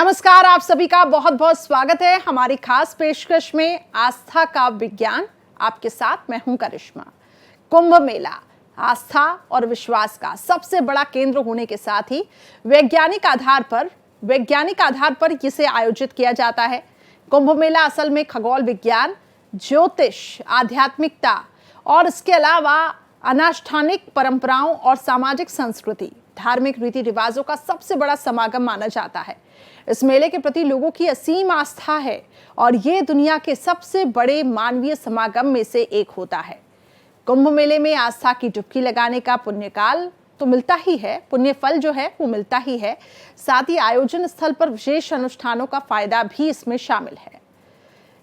नमस्कार, आप सभी का बहुत बहुत स्वागत है हमारी खास पेशकश में आस्था का विज्ञान। आपके साथ मैं हूं करिश्मा। कुंभ मेला आस्था और विश्वास का सबसे बड़ा केंद्र होने के साथ ही वैज्ञानिक आधार पर इसे आयोजित किया जाता है। कुंभ मेला असल में खगोल विज्ञान, ज्योतिष, आध्यात्मिकता और इसके अलावा अनाष्ठानिक परंपराओं और सामाजिक संस्कृति, धार्मिक रीति रिवाजों का सबसे बड़ा समागम माना जाता है। इस मेले के प्रति लोगों की असीम आस्था है और ये दुनिया के सबसे बड़े मानवीय समागम में से एक होता है। कुंभ मेले में आस्था की डुबकी लगाने का पुण्यकाल तो मिलता ही है, पुण्य फल जो है वो मिलता ही है, साथ ही आयोजन स्थल पर विशेष अनुष्ठानों का फायदा भी इसमें शामिल है।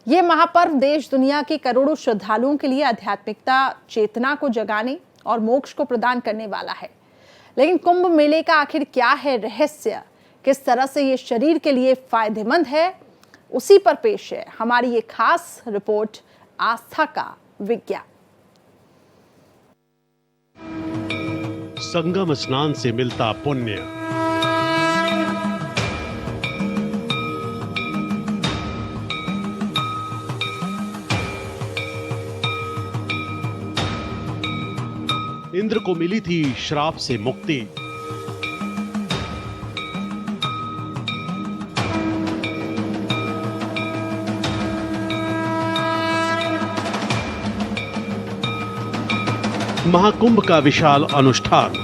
ये महापर्व देश दुनिया के करोड़ों श्रद्धालुओं के लिए आध्यात्मिकता चेतना को जगाने और मोक्ष को प्रदान करने वाला है। लेकिन कुंभ मेले का आखिर क्या है रहस्य, किस तरह से ये शरीर के लिए फायदेमंद है, उसी पर पेश है हमारी ये खास रिपोर्ट आस्था का विज्ञान। संगम स्नान से मिलता पुण्य। इंद्र को मिली थी श्राप से मुक्ति। महाकुंभ का विशाल अनुष्ठान।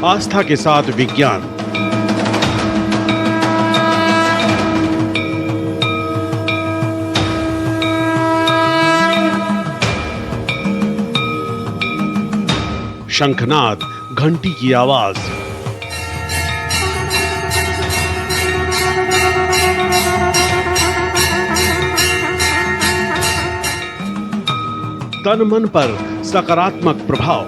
आस्था के साथ विज्ञान। शंखनाद, घंटी की आवाज। तन मन पर सकारात्मक प्रभाव।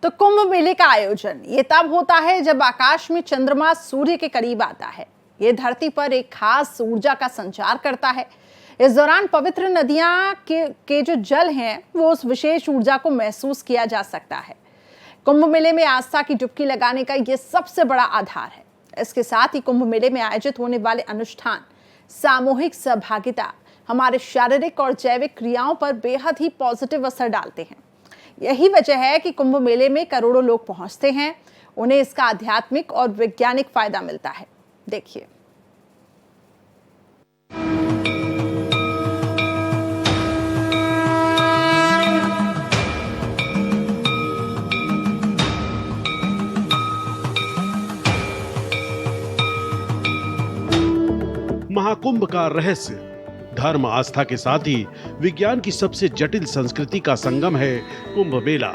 तो कुंभ मेले का आयोजन ये तब होता है जब आकाश में चंद्रमा सूर्य के करीब आता है। ये धरती पर एक खास ऊर्जा का संचार करता है। इस दौरान पवित्र नदियां के जो जल हैं वो उस विशेष ऊर्जा को महसूस किया जा सकता है। कुंभ मेले में आस्था की डुबकी लगाने का ये सबसे बड़ा आधार है। इसके साथ ही कुंभ मेले में आयोजित होने वाले अनुष्ठान, सामूहिक सहभागिता हमारे शारीरिक और जैविक क्रियाओं पर बेहद ही पॉजिटिव असर डालते हैं। यही वजह है कि कुंभ मेले में करोड़ों लोग पहुंचते हैं। उन्हें इसका आध्यात्मिक और वैज्ञानिक फायदा मिलता है। देखिए, महाकुंभ का रहस्य। धर्म आस्था के साथ ही विज्ञान की सबसे जटिल संस्कृति का संगम है कुंभ मेला।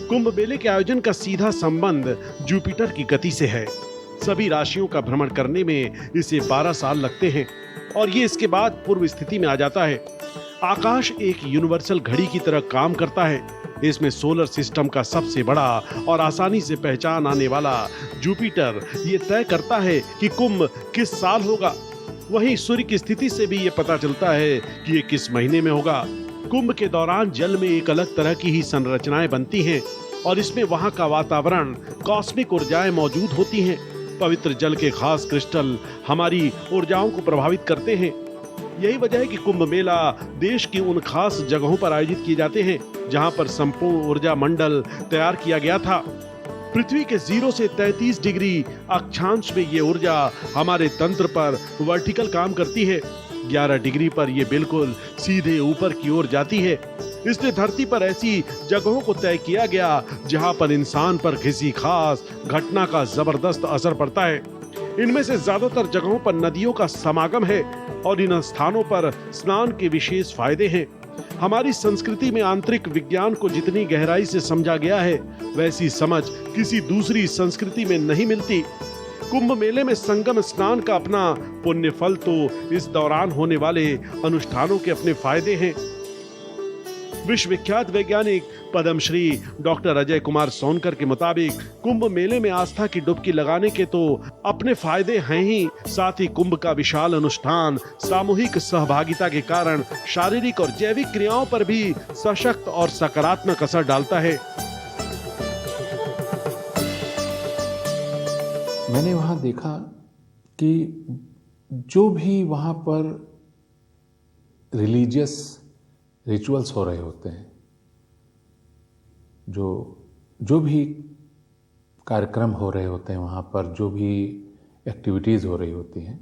कुंभ मेले के आयोजन का सीधा संबंध जुपिटर की गति से है। सभी राशियों का भ्रमण करने में इसे 12 साल लगते हैं और ये इसके बाद पूर्व स्थिति में आ जाता है। आकाश एक यूनिवर्सल घड़ी की तरह काम करता है। इसमें सोलर सिस्टम का सबसे बड़ा और आसानी से पहचान आने वाला जुपिटर ये तय करता है कि कुंभ किस साल होगा। वहीं सूर्य की स्थिति से भी ये पता चलता है कि ये किस महीने में होगा। कुंभ के दौरान जल में एक अलग तरह की ही संरचनाएं बनती हैं और इसमें वहां का वातावरण, कॉस्मिक ऊर्जाएं मौजूद होती हैं। पवित्र जल के खास क्रिस्टल हमारी ऊर्जाओं को प्रभावित करते हैं। यही वजह है कि कुंभ मेला देश की उन खास जगहों पर आयोजित किए जाते हैं जहां पर संपूर्ण ऊर्जा मंडल तैयार किया गया था। पृथ्वी के 0 से 33 डिग्री अक्षांश में ये ऊर्जा हमारे तंत्र पर वर्टिकल काम करती है। 11 डिग्री पर ये बिल्कुल सीधे ऊपर की ओर जाती है। इसलिए धरती पर ऐसी जगहों को तय किया गया जहां पर इंसान पर किसी खास घटना का जबरदस्त असर पड़ता है। इनमें से ज्यादातर जगहों पर नदियों का समागम है और इन स्थानों पर स्नान के विशेष फायदे हैं। हमारी संस्कृति में आंतरिक विज्ञान को जितनी गहराई से समझा गया है, वैसी समझ किसी दूसरी संस्कृति में नहीं मिलती। कुंभ मेले में संगम स्नान का अपना पुण्य फल तो इस दौरान होने वाले अनुष्ठानों के अपने फायदे हैं। विश्वविख्यात वैज्ञानिक पद्मश्री डॉक्टर अजय कुमार सोनकर के मुताबिक कुंभ मेले में आस्था की डुबकी लगाने के तो अपने फायदे हैं ही, साथ ही कुंभ का विशाल अनुष्ठान सामूहिक सहभागिता के कारण शारीरिक और जैविक क्रियाओं पर भी सशक्त और सकारात्मक असर डालता है। मैंने वहाँ देखा कि जो भी वहाँ पर रिलीजियस रिचुअल्स हो रहे होते हैं, जो भी कार्यक्रम हो रहे होते हैं वहाँ पर, जो भी एक्टिविटीज़ हो रही होती हैं,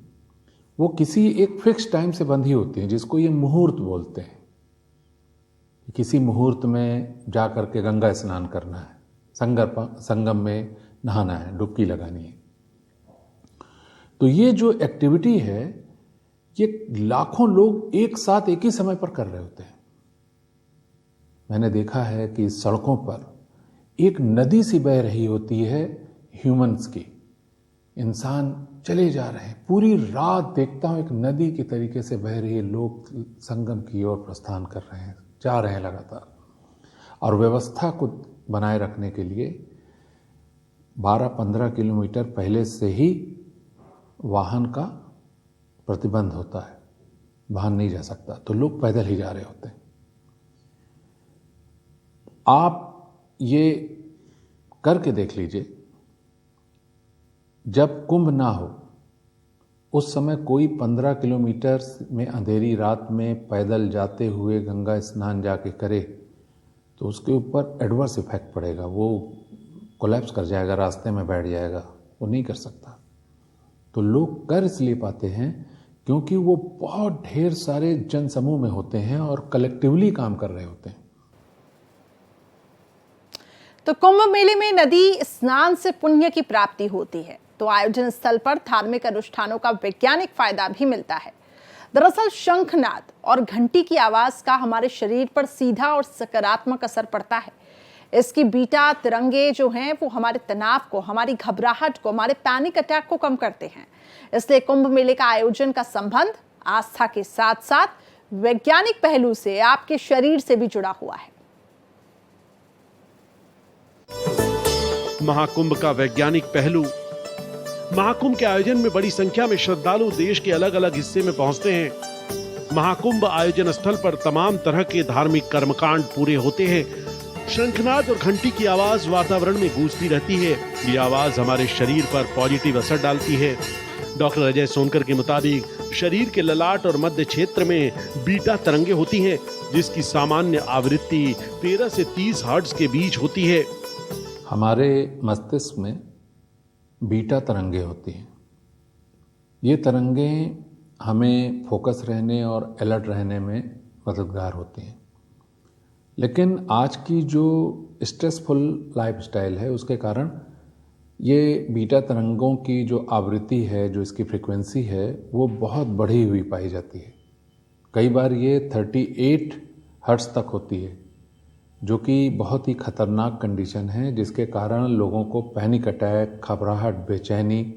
वो किसी एक फिक्स टाइम से बंधी होती हैं, जिसको ये मुहूर्त बोलते हैं। किसी मुहूर्त में जा कर के गंगा स्नान करना है, संगम में नहाना है, डुबकी लगानी है। तो ये जो एक्टिविटी है, ये लाखों लोग एक साथ एक ही समय पर कर रहे होते हैं। मैंने देखा है कि सड़कों पर एक नदी सी बह रही होती है ह्यूमंस की, इंसान चले जा रहे हैं, पूरी रात देखता हूं एक नदी की तरीके से बह रही है, लोग संगम की ओर प्रस्थान कर रहे हैं, जा रहे हैं लगातार। और व्यवस्था को बनाए रखने के लिए 12-15 किलोमीटर पहले से ही वाहन का प्रतिबंध होता है, वाहन नहीं जा सकता, तो लोग पैदल ही जा रहे होते हैं। आप ये करके देख लीजिए, जब कुंभ ना हो उस समय कोई 15 किलोमीटर में अंधेरी रात में पैदल जाते हुए गंगा स्नान जाके करे तो उसके ऊपर एडवर्स इफेक्ट पड़ेगा, वो कोलैप्स कर जाएगा, रास्ते में बैठ जाएगा, वो नहीं कर सकता। तो लोग कर इसलिए पाते हैं क्योंकि वो बहुत ढेर सारे जनसमूह में होते हैं और कलेक्टिवली काम कर रहे होते हैं। तो कुंभ मेले में नदी स्नान से पुण्य की प्राप्ति होती है, तो आयोजन स्थल पर धार्मिक अनुष्ठानों का वैज्ञानिक फायदा भी मिलता है। दरअसल शंखनाद और घंटी की आवाज का हमारे शरीर पर सीधा और सकारात्मक असर पड़ता है। इसकी बीटा तिरंगे जो हैं वो हमारे तनाव को, हमारी घबराहट को, हमारे पैनिक अटैक को कम करते हैं। इसलिए कुंभ मेले का आयोजन का संबंध आस्था के साथ साथ वैज्ञानिक पहलू से आपके शरीर से भी जुड़ा हुआ है। महाकुंभ का वैज्ञानिक पहलू। महाकुंभ के आयोजन में बड़ी संख्या में श्रद्धालु देश के अलग अलग हिस्से में पहुंचते हैं। महाकुंभ आयोजन स्थल पर तमाम तरह के धार्मिक कर्मकांड पूरे होते हैं। शंखनाद और घंटी की आवाज वातावरण में गूंजती रहती है। ये आवाज हमारे शरीर पर पॉजिटिव असर डालती है। डॉक्टर अजय सोनकर के मुताबिक शरीर के ललाट और मध्य क्षेत्र में बीटा तरंगे होती हैं, जिसकी सामान्य आवृत्ति 13 से 30 हर्ट्ज के बीच होती है। हमारे मस्तिष्क में बीटा तरंगे होती हैं। ये तरंगे हमें फोकस रहने और अलर्ट रहने में मददगार होती हैं। लेकिन आज की जो स्ट्रेसफुल लाइफस्टाइल है उसके कारण ये बीटा तरंगों की जो आवृत्ति है, जो इसकी फ्रीक्वेंसी है, वो बहुत बढ़ी हुई पाई जाती है। कई बार ये 38 हर्ट्ज तक होती है, जो कि बहुत ही खतरनाक कंडीशन है, जिसके कारण लोगों को पैनिक अटैक, घबराहट, बेचैनी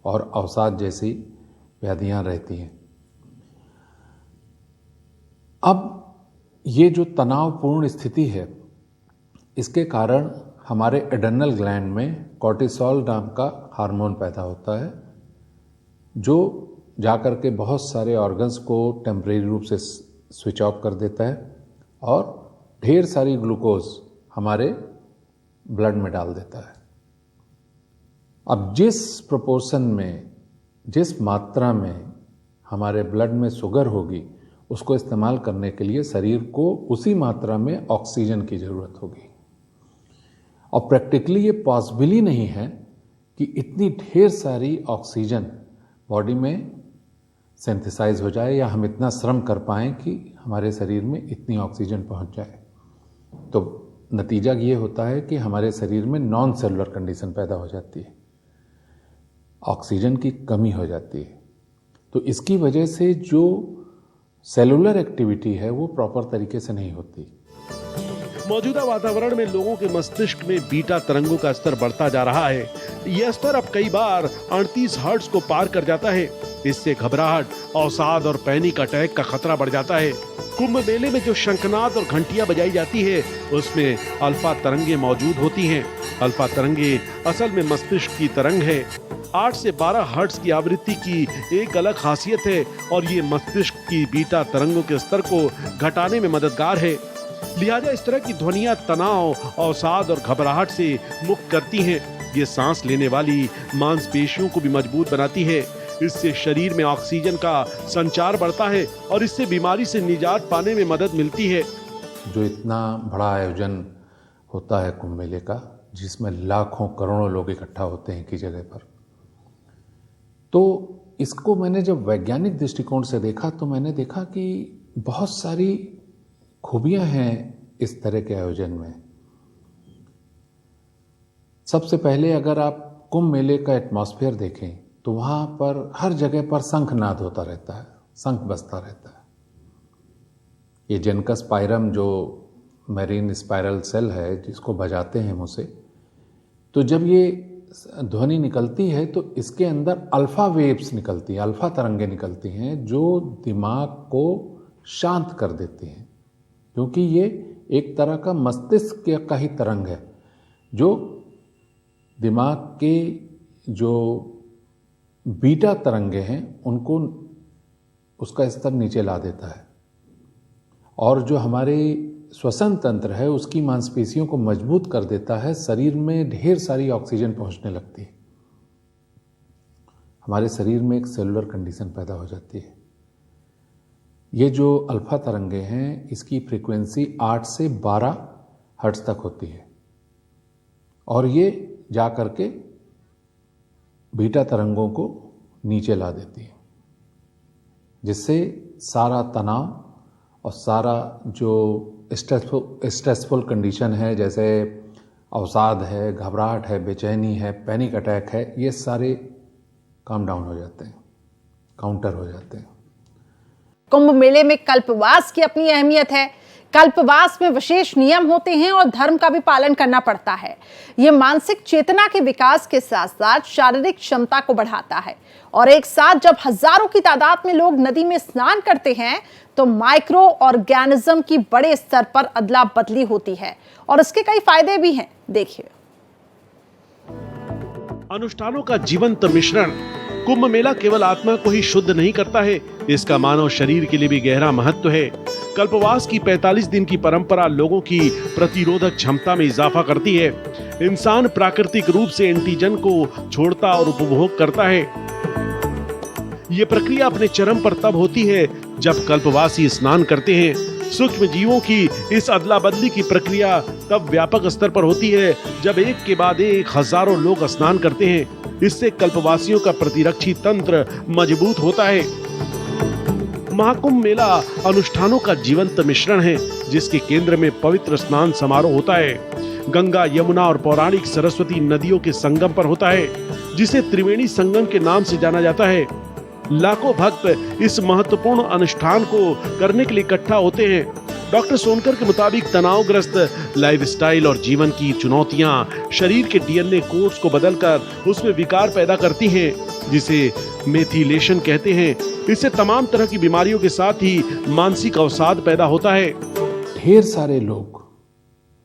और अवसाद जैसी व्याधियां रहती हैं। अब ये जो तनावपूर्ण स्थिति है, इसके कारण हमारे एड्रेनल ग्लैंड में कॉर्टिसोल नाम का हार्मोन पैदा होता है, जो जाकर के बहुत सारे ऑर्गन्स को टेम्परेरी रूप से स्विच ऑफ कर देता है और ढेर सारी ग्लूकोज हमारे ब्लड में डाल देता है। अब जिस प्रोपोर्शन में, जिस मात्रा में हमारे ब्लड में शुगर होगी, उसको इस्तेमाल करने के लिए शरीर को उसी मात्रा में ऑक्सीजन की ज़रूरत होगी। और प्रैक्टिकली ये पॉसिबल ही नहीं है कि इतनी ढेर सारी ऑक्सीजन बॉडी में सिंथेसाइज हो जाए या हम इतना श्रम कर पाएँ कि हमारे शरीर में इतनी ऑक्सीजन पहुंच जाए। तो नतीजा ये होता है कि हमारे शरीर में नॉन सेलुलर कंडीशन पैदा हो जाती है, ऑक्सीजन की कमी हो जाती है। तो इसकी वजह से जो सेलुलर एक्टिविटी है वो प्रॉपर तरीके से नहीं होती। मौजूदा वातावरण में लोगों के मस्तिष्क में बीटा तरंगों का स्तर बढ़ता जा रहा है। यह स्तर अब कई बार 38 हर्ट्ज को पार कर जाता है। इससे घबराहट, अवसाद और पैनिक अटैक का खतरा बढ़ जाता है। कुंभ मेले में जो शंखनाद और घंटियां बजाई जाती है उसमें अल्फा तरंगे मौजूद होती हैं। अल्फा तरंगे असल में मस्तिष्क की तरंग है। 8 से 12 हर्ट्ज की आवृत्ति की एक अलग खासियत है और ये मस्तिष्क की बीटा तरंगों के स्तर को घटाने में मददगार है। लिहाजा इस तरह की ध्वनियां तनाव, अवसाद और घबराहट से मुक्त करती हैं। ये सांस लेने वाली मांसपेशियों को भी मजबूत बनाती है। इससे शरीर में ऑक्सीजन का संचार बढ़ता है और इससे बीमारी से निजात पाने में मदद मिलती है। जो इतना बड़ा आयोजन होता है कुंभ मेले का, जिसमें लाखों करोड़ों लोग इकट्ठा होते हैं एक ही जगह पर, तो इसको मैंने जब वैज्ञानिक दृष्टिकोण से देखा तो मैंने देखा कि बहुत सारी खूबियां हैं इस तरह के आयोजन में। सबसे पहले अगर आप कुंभ मेले का एटमॉस्फेयर देखें तो वहाँ पर हर जगह पर शंखनाद होता रहता है, शंख बजता रहता है। ये जेनकस पायरम जो मैरीन स्पाइरल सेल है जिसको बजाते हैं हम उसे, तो जब ये ध्वनि निकलती है तो इसके अंदर अल्फा वेव्स निकलती हैं, अल्फा तरंगे निकलती हैं जो दिमाग को शांत कर देती हैं, क्योंकि ये एक तरह का मस्तिष्क का ही तरंग है जो दिमाग के जो बीटा तरंगे हैं उनको उसका स्तर नीचे ला देता है और जो हमारे श्वसन तंत्र है उसकी मांसपेशियों को मजबूत कर देता है। शरीर में ढेर सारी ऑक्सीजन पहुंचने लगती है, हमारे शरीर में एक सेलुलर कंडीशन पैदा हो जाती है। ये जो अल्फा तरंगे हैं इसकी फ्रीक्वेंसी 8 से 12 हर्ट्ज तक होती है और ये जा करके बीटा तरंगों को नीचे ला देती है, जिससे सारा तनाव और सारा जो स्ट्रेसफुल कंडीशन है, जैसे अवसाद है, घबराहट है, बेचैनी है, पैनिक अटैक है, ये सारे काम डाउन हो जाते हैं, काउंटर हो जाते हैं। कुंभ मेले में कल्पवास की अपनी अहमियत है। कल्पवास में विशेष नियम होते हैं और धर्म का भी पालन करना पड़ता है। ये मानसिक चेतना के विकास के साथ साथ शारीरिक क्षमता को बढ़ाता है और एक साथ जब हजारों की तादाद में लोग नदी में स्नान करते हैं तो माइक्रो ऑर्गेनिज्म की बड़े स्तर पर अदला बदली होती है और इसके कई फायदे भी हैं। देखिए, अनुष्ठानों का जीवंत मिश्रण। कुंभ मेला केवल आत्मा को ही शुद्ध नहीं करता है, इसका मानव शरीर के लिए भी गहरा महत्व है। कल्पवास की 45 दिन की परंपरा लोगों की प्रतिरोधक क्षमता में इजाफा करती है। इंसान प्राकृतिक रूप से एंटीजन को छोड़ता और उपभोग करता है। ये प्रक्रिया अपने चरम पर तब होती है जब कल्पवासी स्नान करते हैं। सूक्ष्म जीवों की इस अदला बदली की प्रक्रिया तब व्यापक स्तर पर होती है जब एक के बाद एक हजारों लोग स्नान करते हैं। इससे कल्पवासियों का प्रतिरक्षी तंत्र मजबूत होता है। महाकुंभ मेला अनुष्ठानों का जीवंत मिश्रण है जिसके केंद्र में पवित्र स्नान समारोह होता है। गंगा, यमुना और पौराणिक सरस्वती नदियों के संगम पर होता है, जिसे त्रिवेणी संगम के नाम से जाना जाता है। लाखों भक्त इस महत्वपूर्ण अनुष्ठान को करने के लिए इकट्ठा होते हैं। डॉक्टर सोनकर के मुताबिक तनावग्रस्त लाइफस्टाइल और जीवन की चुनौतियां शरीर के डीएनए कोड्स को बदलकर उसमें विकार पैदा करती हैं, जिसे मेथिलेशन कहते हैं। इससे तमाम तरह की बीमारियों के साथ ही मानसिक अवसाद पैदा होता है। ढेर सारे लोग,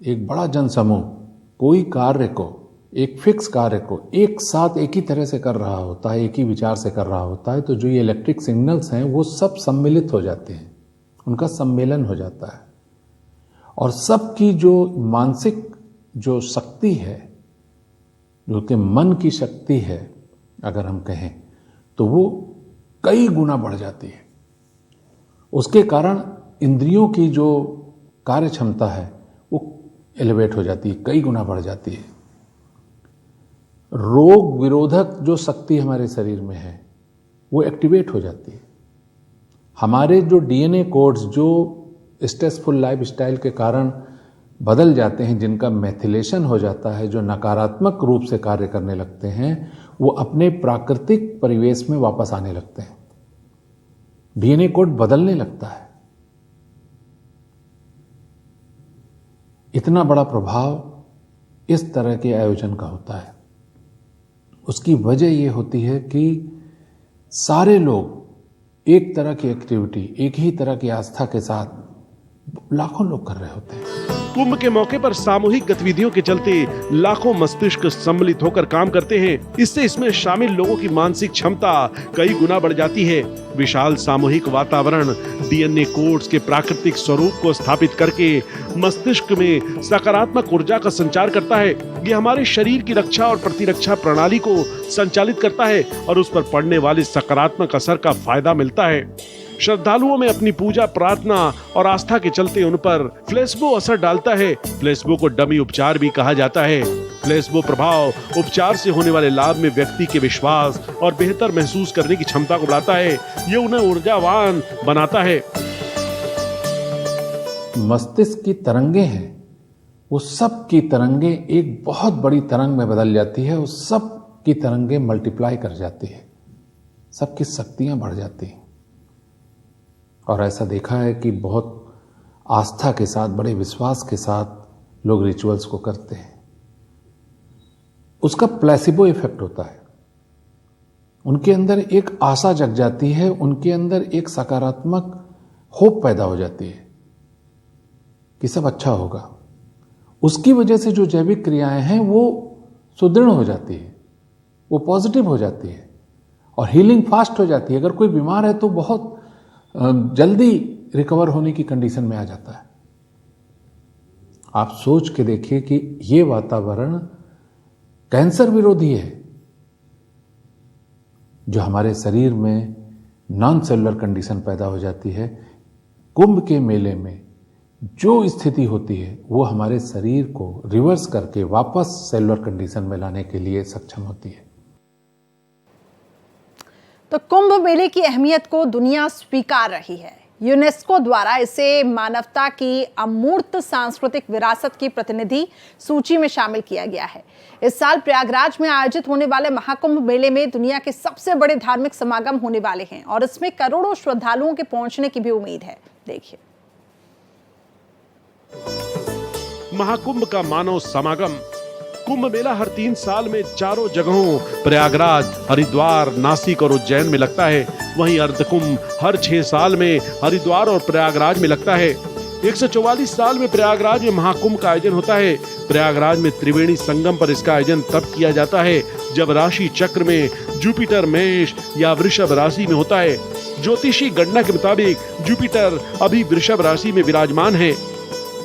एक बड़ा जनसमूह कोई कार्य को, एक फिक्स कार्य को एक साथ एक ही तरह से कर रहा होता है, एक ही विचार से कर रहा होता है, तो जो ये इलेक्ट्रिक सिग्नल्स हैं वो सब सम्मिलित हो जाते हैं, उनका सम्मेलन हो जाता है और सबकी जो मानसिक जो शक्ति है, जो कि मन की शक्ति है अगर हम कहें, तो वो कई गुना बढ़ जाती है। उसके कारण इंद्रियों की जो कार्य क्षमता है वो एलिवेट हो जाती है, कई गुना बढ़ जाती है। रोग विरोधक जो शक्ति हमारे शरीर में है वो एक्टिवेट हो जाती है। हमारे जो डीएनए कोड्स जो स्ट्रेसफुल लाइफस्टाइल के कारण बदल जाते हैं, जिनका मेथिलेशन हो जाता है, जो नकारात्मक रूप से कार्य करने लगते हैं, वो अपने प्राकृतिक परिवेश में वापस आने लगते हैं। डीएनए कोड बदलने लगता है। इतना बड़ा प्रभाव इस तरह के आयोजन का होता है। उसकी वजह यह होती है कि सारे लोग एक तरह की एक्टिविटी, एक ही तरह की आस्था के साथ लाखों लोग कर रहे होते हैं। कुंभ के मौके पर सामूहिक गतिविधियों के चलते लाखों मस्तिष्क सम्मिलित होकर काम करते हैं। इससे इसमें शामिल लोगों की मानसिक क्षमता कई गुना बढ़ जाती है। विशाल सामूहिक वातावरण डीएनए कोड्स के प्राकृतिक स्वरूप को स्थापित करके मस्तिष्क में सकारात्मक ऊर्जा का संचार करता है। ये हमारे शरीर की रक्षा और प्रतिरक्षा प्रणाली को संचालित करता है और उस पर पड़ने वाले सकारात्मक असर का फायदा मिलता है। श्रद्धालुओं में अपनी पूजा, प्रार्थना और आस्था के चलते उन पर प्लेसबो असर डालता है। प्लेसबो को डमी उपचार भी कहा जाता है। प्लेसबो प्रभाव उपचार से होने वाले लाभ में व्यक्ति के विश्वास और बेहतर महसूस करने की क्षमता को बढ़ाता है। ये उन्हें ऊर्जावान बनाता है। मस्तिष्क की तरंगे हैं, वो सब की तरंगे एक बहुत बड़ी तरंग में बदल जाती है। उस सब की तरंगे मल्टीप्लाई कर जाती है, सबकी शक्तियां बढ़ जाती हैं। और ऐसा देखा है कि बहुत आस्था के साथ, बड़े विश्वास के साथ लोग रिचुअल्स को करते हैं। उसका प्लेसिबो इफेक्ट होता है। उनके अंदर एक आशा जग जाती है, उनके अंदर एक सकारात्मक होप पैदा हो जाती है कि सब अच्छा होगा। उसकी वजह से जो जैविक क्रियाएं हैं वो सुदृढ़ हो जाती है, वो पॉजिटिव हो जाती है और हीलिंग फास्ट हो जाती है। अगर कोई बीमार है तो बहुत जल्दी रिकवर होने की कंडीशन में आ जाता है। आप सोच के देखिए कि ये वातावरण कैंसर विरोधी है। जो हमारे शरीर में नॉन सेलुलर कंडीशन पैदा हो जाती है, कुंभ के मेले में जो स्थिति होती है वो हमारे शरीर को रिवर्स करके वापस सेलुलर कंडीशन में लाने के लिए सक्षम होती है। तो कुंभ मेले की अहमियत को दुनिया स्वीकार रही है। यूनेस्को द्वारा इसे मानवता की अमूर्त सांस्कृतिक विरासत की प्रतिनिधि सूची में शामिल किया गया है। इस साल प्रयागराज में आयोजित होने वाले महाकुंभ मेले में दुनिया के सबसे बड़े धार्मिक समागम होने वाले हैं और इसमें करोड़ों श्रद्धालुओं के पहुंचने की भी उम्मीद है। देखिए, महाकुंभ का मानव समागम। कुंभ मेला हर 3 साल में 4 जगहों प्रयागराज, हरिद्वार, नासिक और उज्जैन में लगता है। वहीं अर्धकुंभ हर 6 साल में हरिद्वार और प्रयागराज में लगता है। 144 साल में प्रयागराज में महाकुंभ का आयोजन होता है। प्रयागराज में त्रिवेणी संगम पर इसका आयोजन तब किया जाता है जब राशि चक्र में जुपिटर मेष या वृषभ राशि में होता है। ज्योतिषी गणना के मुताबिक जुपिटर अभी वृषभ राशि में विराजमान है।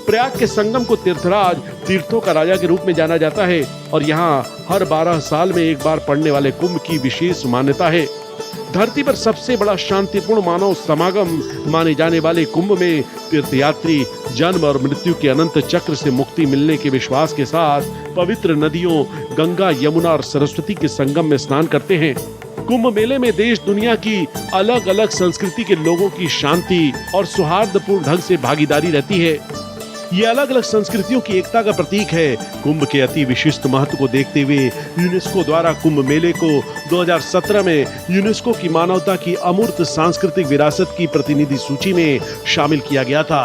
प्रयाग के संगम को तीर्थराज, तीर्थों का राजा के रूप में जाना जाता है और यहाँ हर 12 साल में एक बार पड़ने वाले कुंभ की विशेष मान्यता है। धरती पर सबसे बड़ा शांतिपूर्ण मानव समागम माने जाने वाले कुंभ में तीर्थयात्री जन्म और मृत्यु के अनंत चक्र से मुक्ति मिलने के विश्वास के साथ पवित्र नदियों गंगा, यमुना और सरस्वती के संगम में स्नान करते हैं। कुंभ मेले में देश दुनिया की अलग अलग संस्कृति के लोगों की शांति और सौहार्दपूर्ण ढंग से भागीदारी रहती है। ये अलग अलग संस्कृतियों की एकता का प्रतीक है। कुंभ के अति विशिष्ट महत्व को देखते हुए यूनेस्को द्वारा कुंभ मेले को 2017 में यूनेस्को की मानवता की अमूर्त सांस्कृतिक विरासत की प्रतिनिधि सूची में शामिल किया गया था।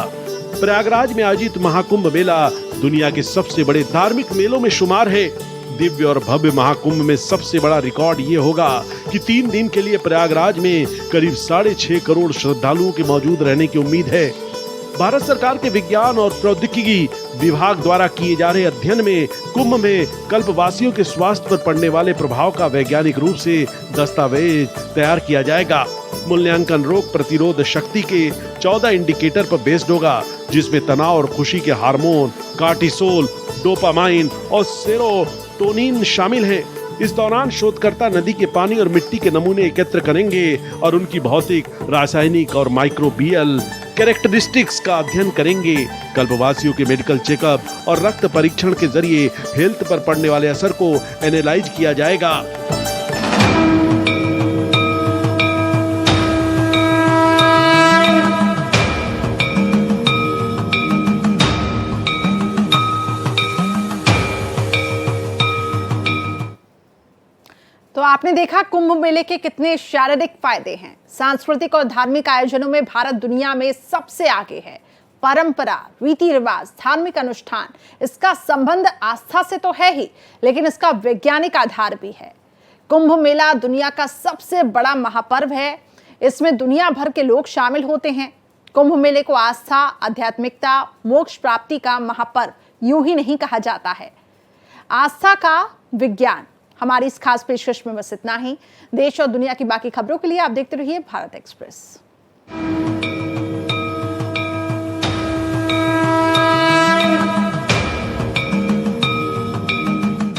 प्रयागराज में आयोजित महाकुंभ मेला दुनिया के सबसे बड़े धार्मिक मेलों में शुमार है। दिव्य और भव्य महाकुंभ में सबसे बड़ा रिकॉर्ड ये होगा कि 3 दिन के लिए प्रयागराज में करीब 6.5 करोड़ श्रद्धालुओं के मौजूद रहने की उम्मीद है। भारत सरकार के विज्ञान और प्रौद्योगिकी विभाग द्वारा किए जा रहे अध्ययन में कुंभ में कल्पवासियों के स्वास्थ्य पर पड़ने वाले प्रभाव का वैज्ञानिक रूप से दस्तावेज तैयार किया जाएगा। मूल्यांकन रोग प्रतिरोध शक्ति के 14 इंडिकेटर पर बेस्ड होगा, जिसमें तनाव और खुशी के हार्मोन कार्टिसोल, डोपामाइन और सेरोटोनिन शामिल हैं। इस दौरान शोधकर्ता नदी के पानी और मिट्टी के नमूने एकत्र करेंगे और उनकी भौतिक, रासायनिक और माइक्रोबियल कैरेक्टरिस्टिक्स का अध्ययन करेंगे। कल्पवासियों के मेडिकल चेकअप और रक्त परीक्षण के जरिए हेल्थ पर पड़ने वाले असर को एनालाइज किया जाएगा। तो आपने देखा कुंभ मेले के कितने शारीरिक फायदे हैं। सांस्कृतिक और धार्मिक आयोजनों में भारत दुनिया में सबसे आगे है। परंपरा, रीति रिवाज, धार्मिक अनुष्ठान, इसका संबंध आस्था से तो है ही, लेकिन इसका वैज्ञानिक आधार भी है। कुंभ मेला दुनिया का सबसे बड़ा महापर्व है। इसमें दुनिया भर के लोग शामिल होते हैं। कुंभ मेले को आस्था, आध्यात्मिकता, मोक्ष प्राप्ति का महापर्व यूं ही नहीं कहा जाता है। आस्था का विज्ञान। हमारी इस खास पेशकश में बस इतना ही। देश और दुनिया की बाकी खबरों के लिए आप देखते रहिए भारत एक्सप्रेस।